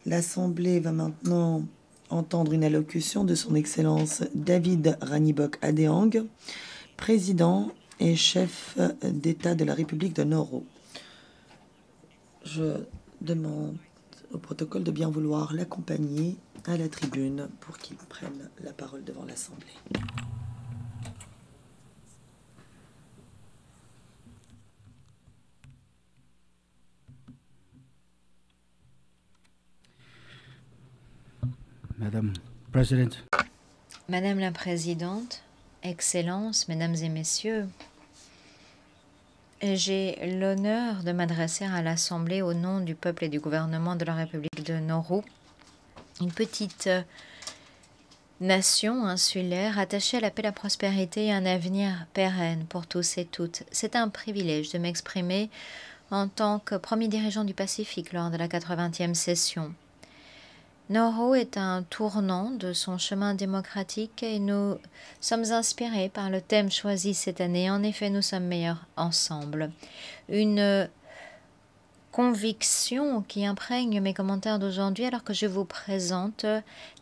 L'Assemblée va maintenant entendre une allocution de son Excellence David Ranibok Adéang, président et chef d'État de la République de Nauru. Je demande au protocole de bien vouloir l'accompagner à la tribune pour qu'il prenne la parole devant l'Assemblée. Madame la Présidente, Excellences, Mesdames et Messieurs, j'ai l'honneur de m'adresser à l'Assemblée au nom du peuple et du gouvernement de la République de Nauru, une petite nation insulaire attachée à la paix, la prospérité et un avenir pérenne pour tous et toutes. C'est un privilège de m'exprimer en tant que premier dirigeant du Pacifique lors de la 80e session. Nauru est un tournant de son chemin démocratique et nous sommes inspirés par le thème choisi cette année. En effet, nous sommes meilleurs ensemble. Une conviction qui imprègne mes commentaires d'aujourd'hui alors que je vous présente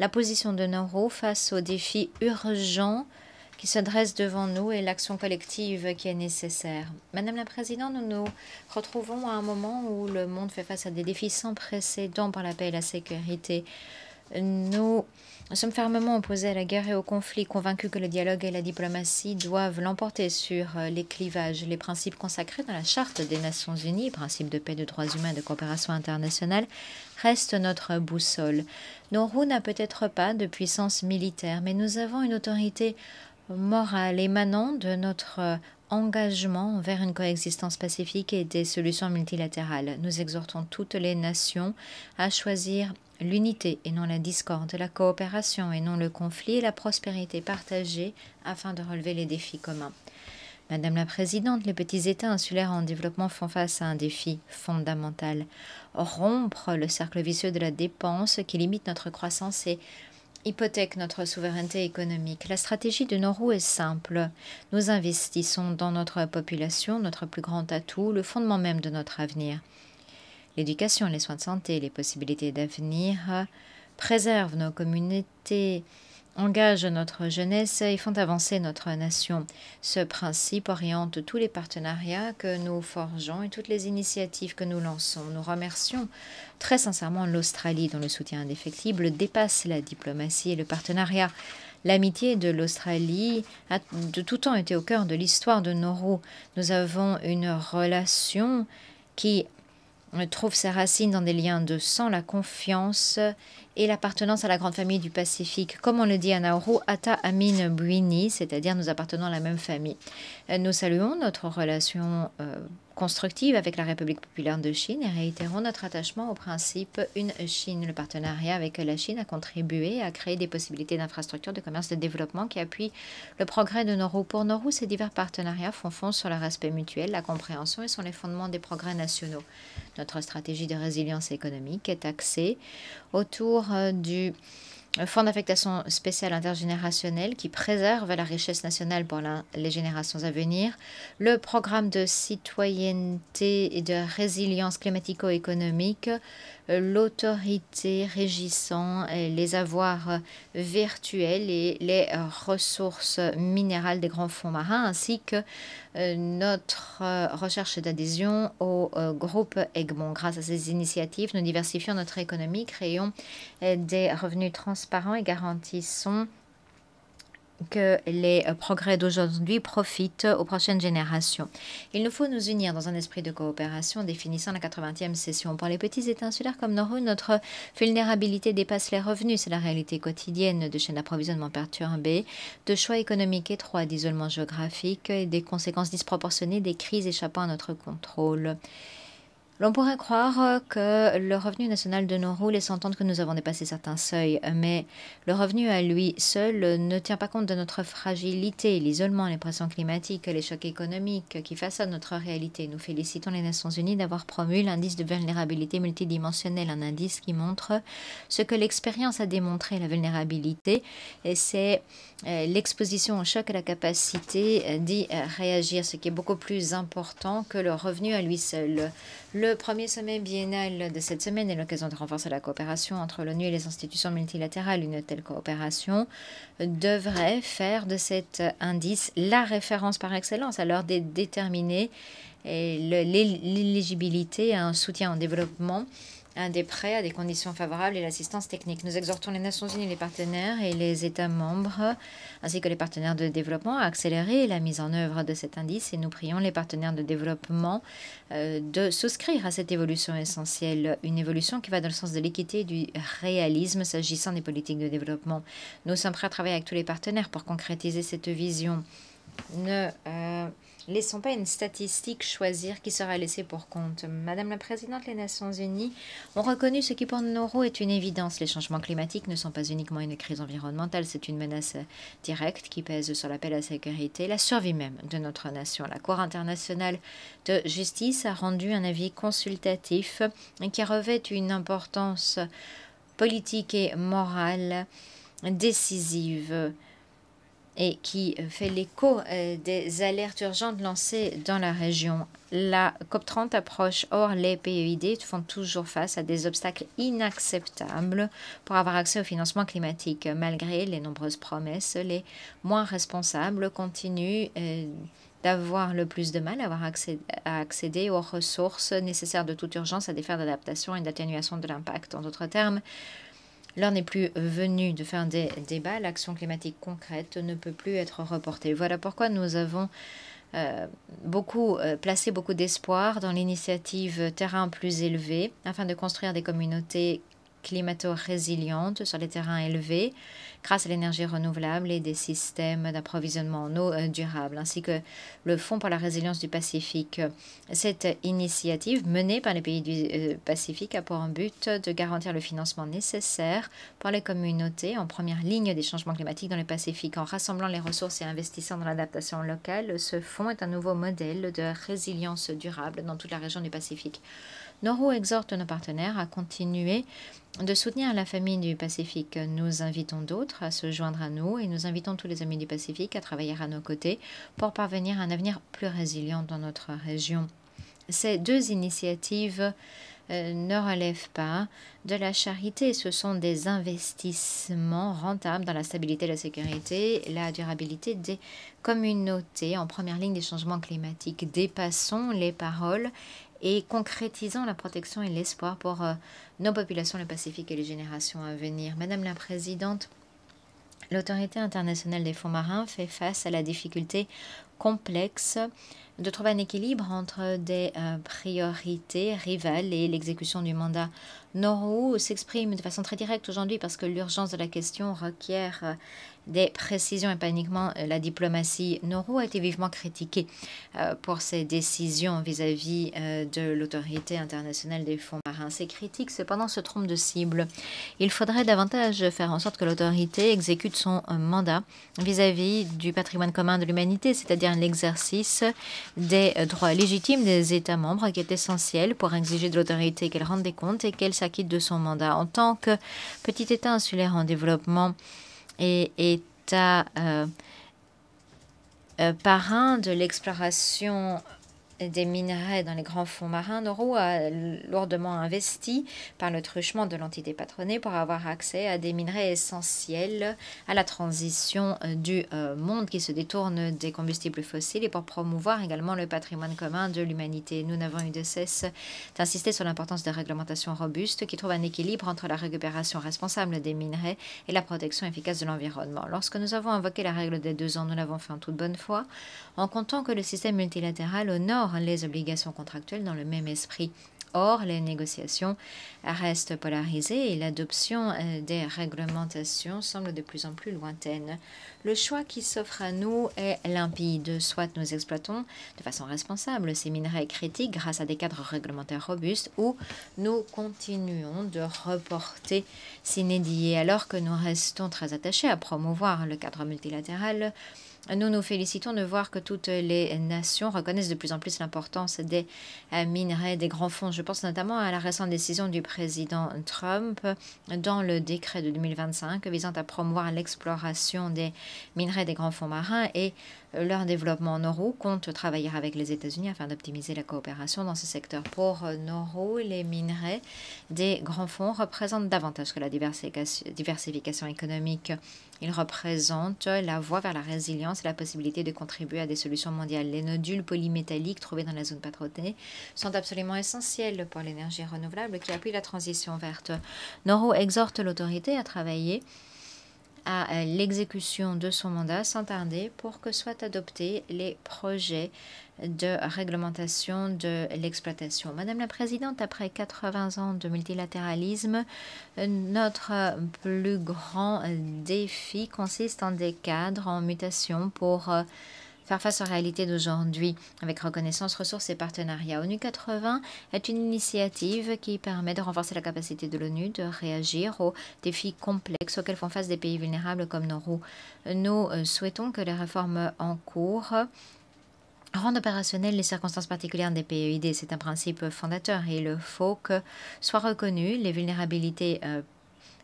la position de Nauru face aux défis urgents qui se dressent devant nous et l'action collective qui est nécessaire. Madame la Présidente, nous nous retrouvons à un moment où le monde fait face à des défis sans précédent pour la paix et la sécurité. Nous sommes fermement opposés à la guerre et au conflit, convaincus que le dialogue et la diplomatie doivent l'emporter sur les clivages. Les principes consacrés dans la Charte des Nations Unies, principes de paix, de droits humains et de coopération internationale, restent notre boussole. Nauru n'a peut-être pas de puissance militaire, mais nous avons une autorité morale émanant de notre engagement vers une coexistence pacifique et des solutions multilatérales. Nous exhortons toutes les nations à choisir l'unité et non la discorde, la coopération et non le conflit et la prospérité partagée afin de relever les défis communs. Madame la Présidente, les petits États insulaires en développement font face à un défi fondamental. Rompre le cercle vicieux de la dépense qui limite notre croissance et hypothèque notre souveraineté économique. La stratégie de Nauru est simple. Nous investissons dans notre population, notre plus grand atout, le fondement même de notre avenir. L'éducation, les soins de santé, les possibilités d'avenir préservent nos communautés, engagent notre jeunesse et font avancer notre nation. Ce principe oriente tous les partenariats que nous forgeons et toutes les initiatives que nous lançons. Nous remercions très sincèrement l'Australie, dont le soutien indéfectible dépasse la diplomatie et le partenariat. L'amitié de l'Australie a de tout temps été au cœur de l'histoire de Nauru. Nous avons une relation qui trouve ses racines dans des liens de sang, la confiance et l'appartenance à la grande famille du Pacifique. Comme on le dit à Nauru, Ata Amin Bwini, c'est-à-dire nous appartenons à la même famille. Nous saluons notre relation constructive avec la République populaire de Chine et réitérons notre attachement au principe Une Chine. Le partenariat avec la Chine a contribué à créer des possibilités d'infrastructures, de commerce, de développement qui appuient le progrès de Nauru. Pour Nauru, ces divers partenariats font fond sur le respect mutuel, la compréhension et sont les fondements des progrès nationaux. Notre stratégie de résilience économique est axée autour du Fonds d'affectation spéciale intergénérationnelle qui préserve la richesse nationale pour les générations à venir, le programme de citoyenneté et de résilience climatico-économique, l'autorité régissant les avoirs virtuels et les ressources minérales des grands fonds marins, ainsi que notre recherche d'adhésion au groupe Egmont. Grâce à ces initiatives, nous diversifions notre économie, créons des revenus transparents et garantissons que les progrès d'aujourd'hui profitent aux prochaines générations. Il nous faut nous unir dans un esprit de coopération définissant la 80e session. Pour les petits États insulaires comme Nauru, notre vulnérabilité dépasse les revenus. C'est la réalité quotidienne de chaînes d'approvisionnement perturbées, de choix économiques étroits, d'isolement géographique et des conséquences disproportionnées des crises échappant à notre contrôle. L'on pourrait croire que le revenu national de Nauru laisse entendre que nous avons dépassé certains seuils, mais le revenu à lui seul ne tient pas compte de notre fragilité, l'isolement, les pressions climatiques, les chocs économiques qui façonnent notre réalité. Nous félicitons les Nations Unies d'avoir promu l'indice de vulnérabilité multidimensionnelle, un indice qui montre ce que l'expérience a démontré, la vulnérabilité, et c'est l'exposition au choc et la capacité d'y réagir, ce qui est beaucoup plus important que le revenu à lui seul. Le premier sommet biennal de cette semaine est l'occasion de renforcer la coopération entre l'ONU et les institutions multilatérales. Une telle coopération devrait faire de cet indice la référence par excellence, alors de déterminer l'éligibilité à un soutien au développement, à des prêts, à des conditions favorables et l'assistance technique. Nous exhortons les Nations Unies, les partenaires et les États membres, ainsi que les partenaires de développement, à accélérer la mise en œuvre de cet indice et nous prions les partenaires de développement de souscrire à cette évolution essentielle, une évolution qui va dans le sens de l'équité et du réalisme s'agissant des politiques de développement. Nous sommes prêts à travailler avec tous les partenaires pour concrétiser cette vision. Ne laissons pas une statistique choisir qui sera laissée pour compte. Madame la Présidente, les Nations Unies ont reconnu ce qui pour Nauru est une évidence. Les changements climatiques ne sont pas uniquement une crise environnementale, c'est une menace directe qui pèse sur la paix, la sécurité, la survie même de notre nation. La Cour internationale de justice a rendu un avis consultatif qui revêt une importance politique et morale décisive et qui fait l'écho des alertes urgentes lancées dans la région. La COP30 approche, or les PEID font toujours face à des obstacles inacceptables pour avoir accès au financement climatique. Malgré les nombreuses promesses, les moins responsables continuent d'avoir le plus de mal à accéder aux ressources nécessaires de toute urgence à des fins d'adaptation et d'atténuation de l'impact. En d'autres termes, l'heure n'est plus venue de faire des débats. L'action climatique concrète ne peut plus être reportée. Voilà pourquoi nous avons placé beaucoup d'espoir dans l'initiative Terrain plus élevé afin de construire des communautés climato-résilientes sur les terrains élevés grâce à l'énergie renouvelable et des systèmes d'approvisionnement en eau durables, ainsi que le Fonds pour la résilience du Pacifique. Cette initiative menée par les pays du Pacifique a pour but de garantir le financement nécessaire pour les communautés en première ligne des changements climatiques dans le Pacifique. En rassemblant les ressources et investissant dans l'adaptation locale, ce fonds est un nouveau modèle de résilience durable dans toute la région du Pacifique. Nauru exhorte nos partenaires à continuer de soutenir la famille du Pacifique. Nous invitons d'autres à se joindre à nous et nous invitons tous les amis du Pacifique à travailler à nos côtés pour parvenir à un avenir plus résilient dans notre région. Ces deux initiatives ne relèvent pas de la charité. Ce sont des investissements rentables dans la stabilité, la sécurité, la durabilité des communautés en première ligne des changements climatiques. Dépassons les paroles et concrétisant la protection et l'espoir pour nos populations, le Pacifique et les générations à venir. Madame la Présidente, l'Autorité internationale des fonds marins fait face à la difficulté complexe de trouver un équilibre entre des priorités rivales et l'exécution du mandat. Nauru s'exprime de façon très directe aujourd'hui parce que l'urgence de la question requiert des précisions et pas uniquement la diplomatie. Nauru a été vivement critiqué pour ses décisions vis-à-vis de l'Autorité internationale des fonds marins. Ces critiques, cependant, se trompent de cible. Il faudrait davantage faire en sorte que l'autorité exécute son mandat vis-à-vis du patrimoine commun de l'humanité, c'est-à-dire l'exercice des droits légitimes des États membres, qui est essentiel pour exiger de l'autorité qu'elle rende des comptes et qu'elle s'acquitte de son mandat. En tant que petit État insulaire en développement et État parrain de l'exploration des minerais dans les grands fonds marins, Nauru a lourdement investi par le truchement de l'entité patronnée pour avoir accès à des minerais essentiels à la transition du monde qui se détourne des combustibles fossiles et pour promouvoir également le patrimoine commun de l'humanité. Nous n'avons eu de cesse d'insister sur l'importance des réglementations robustes qui trouvent un équilibre entre la récupération responsable des minerais et la protection efficace de l'environnement. Lorsque nous avons invoqué la règle des 2 ans, nous l'avons fait en toute bonne foi, en comptant que le système multilatéral honore les obligations contractuelles dans le même esprit. Or, les négociations restent polarisées et l'adoption des réglementations semble de plus en plus lointaine. Le choix qui s'offre à nous est limpide. Soit nous exploitons de façon responsable ces minerais critiques grâce à des cadres réglementaires robustes, ou nous continuons de reporter s'inédier. Alors que nous restons très attachés à promouvoir le cadre multilatéral, nous nous félicitons de voir que toutes les nations reconnaissent de plus en plus l'importance des minerais des grands fonds. Je pense notamment à la récente décision du président Trump dans le décret de 2025 visant à promouvoir l'exploration des minerais des grands fonds marins et leur développement. Nauru compte travailler avec les États-Unis afin d'optimiser la coopération dans ce secteur. Pour Nauru, les minerais des grands fonds représentent davantage que la diversification économique. Ils représentent la voie vers la résilience et la possibilité de contribuer à des solutions mondiales. Les nodules polymétalliques trouvés dans la zone patronée sont absolument essentiels pour l'énergie renouvelable qui appuie la transition verte. Nauru exhorte l'autorité à travailler à l'exécution de son mandat sans tarder pour que soient adoptés les projets de réglementation de l'exploitation. Madame la Présidente, après 80 ans de multilatéralisme, notre plus grand défi consiste en des cadres en mutation pour faire face aux réalités d'aujourd'hui avec reconnaissance, ressources et partenariats. ONU 80 est une initiative qui permet de renforcer la capacité de l'ONU de réagir aux défis complexes auxquels font face des pays vulnérables comme Nauru. Nous souhaitons que les réformes en cours rendent opérationnelles les circonstances particulières des PEID. C'est un principe fondateur et il faut que soient reconnues les vulnérabilités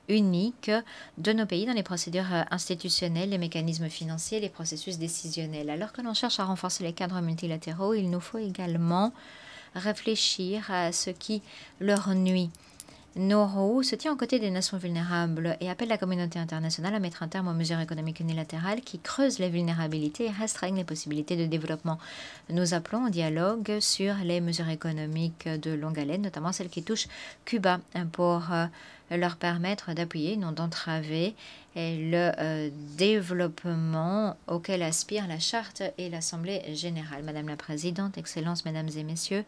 unique de nos pays dans les procédures institutionnelles, les mécanismes financiers, les processus décisionnels. Alors que l'on cherche à renforcer les cadres multilatéraux, il nous faut également réfléchir à ce qui leur nuit. Nauru se tient aux côtés des nations vulnérables et appelle la communauté internationale à mettre un terme aux mesures économiques unilatérales qui creusent les vulnérabilités et restreignent les possibilités de développement. Nous appelons au dialogue sur les mesures économiques de longue haleine, notamment celles qui touchent Cuba, pour leur permettre d'appuyer, non d'entraver, le développement auquel aspirent la Charte et l'Assemblée générale. Madame la Présidente, Excellences, Mesdames et Messieurs,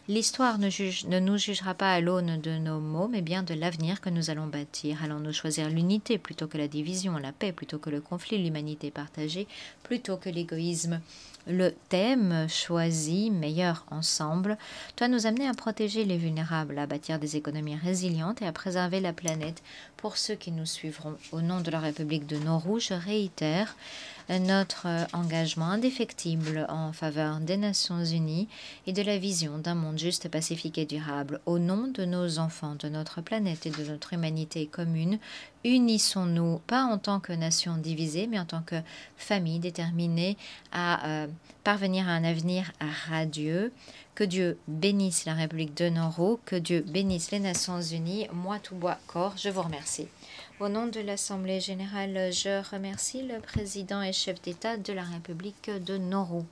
l'histoire ne nous jugera pas à l'aune de nos mots, mais bien de l'avenir que nous allons bâtir. Allons-nous choisir l'unité plutôt que la division, la paix plutôt que le conflit, l'humanité partagée plutôt que l'égoïsme? Le thème choisi, meilleur ensemble, doit nous amener à protéger les vulnérables, à bâtir des économies résilientes et à préserver la planète. Pour ceux qui nous suivront, au nom de la République de Nauru, je réitère notre engagement indéfectible en faveur des Nations Unies et de la vision d'un monde juste, pacifique et durable. Au nom de nos enfants, de notre planète et de notre humanité commune, unissons-nous, pas en tant que nation divisée, mais en tant que famille déterminée à parvenir à un avenir radieux. Que Dieu bénisse la République de Nauru, que Dieu bénisse les Nations Unies. Moi, tout bois corps, je vous remercie. Au nom de l'Assemblée générale, je remercie le président et chef d'État de la République de Nauru.